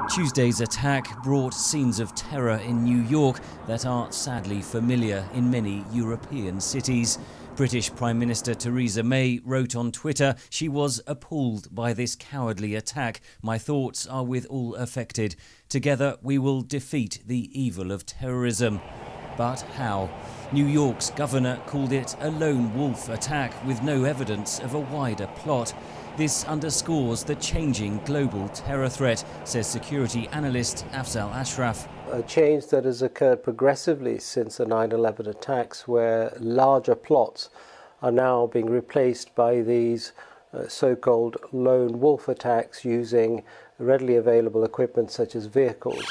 Tuesday's attack brought scenes of terror in New York that are sadly familiar in many European cities. British Prime Minister Theresa May wrote on Twitter she was appalled by this cowardly attack. "My thoughts are with all affected. Together we will defeat the evil of terrorism." But how? New York's governor called it a lone wolf attack with no evidence of a wider plot. This underscores the changing global terror threat, says security analyst Afzal Ashraf. A change that has occurred progressively since the 9/11 attacks, where larger plots are now being replaced by these so-called lone wolf attacks using readily available equipment such as vehicles.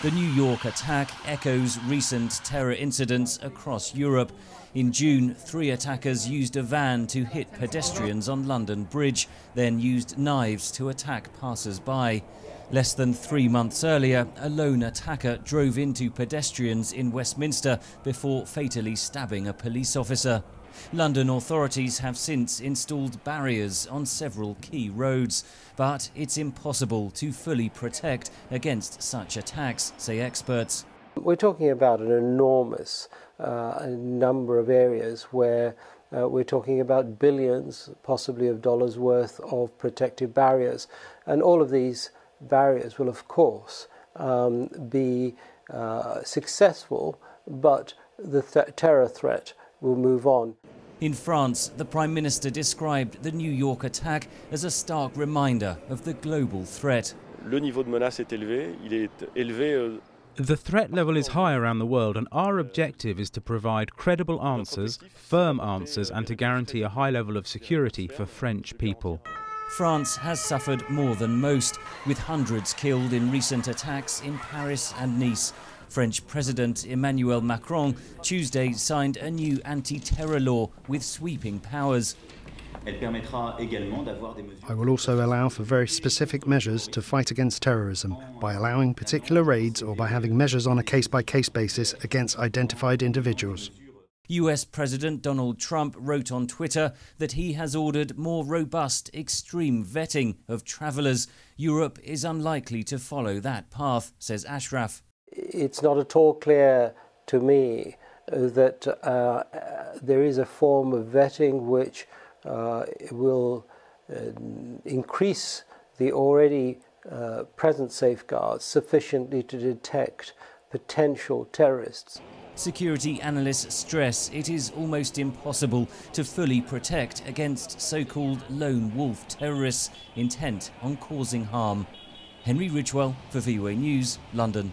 The New York attack echoes recent terror incidents across Europe. In June, 3 attackers used a van to hit pedestrians on London Bridge, then used knives to attack passers-by. Less than 3 months earlier, a lone attacker drove into pedestrians in Westminster before fatally stabbing a police officer. London authorities have since installed barriers on several key roads, but it's impossible to fully protect against such attacks, say experts. We're talking about an enormous number of areas where we're talking about billions, possibly of dollars worth of protective barriers. And all of these barriers will, of course, be successful, but the terror threat will move on. In France, the Prime Minister described the New York attack as a stark reminder of the global threat. Le niveau de menace est élevé. Il est élevé. The threat level is high around the world, and our objective is to provide credible answers, firm answers, and to guarantee a high level of security for French people. France has suffered more than most, with hundreds killed in recent attacks in Paris and Nice. French President Emmanuel Macron Tuesday signed a new anti-terror law with sweeping powers. I will also allow for very specific measures to fight against terrorism by allowing particular raids or by having measures on a case-by-case basis against identified individuals. US President Donald Trump wrote on Twitter that he has ordered more robust, extreme vetting of travellers. Europe is unlikely to follow that path, says Ashraf. It's not at all clear to me that there is a form of vetting which will increase the already present safeguards sufficiently to detect potential terrorists. Security analysts stress it is almost impossible to fully protect against so-called lone wolf terrorists intent on causing harm. Henry Ridgwell for VOA News, London.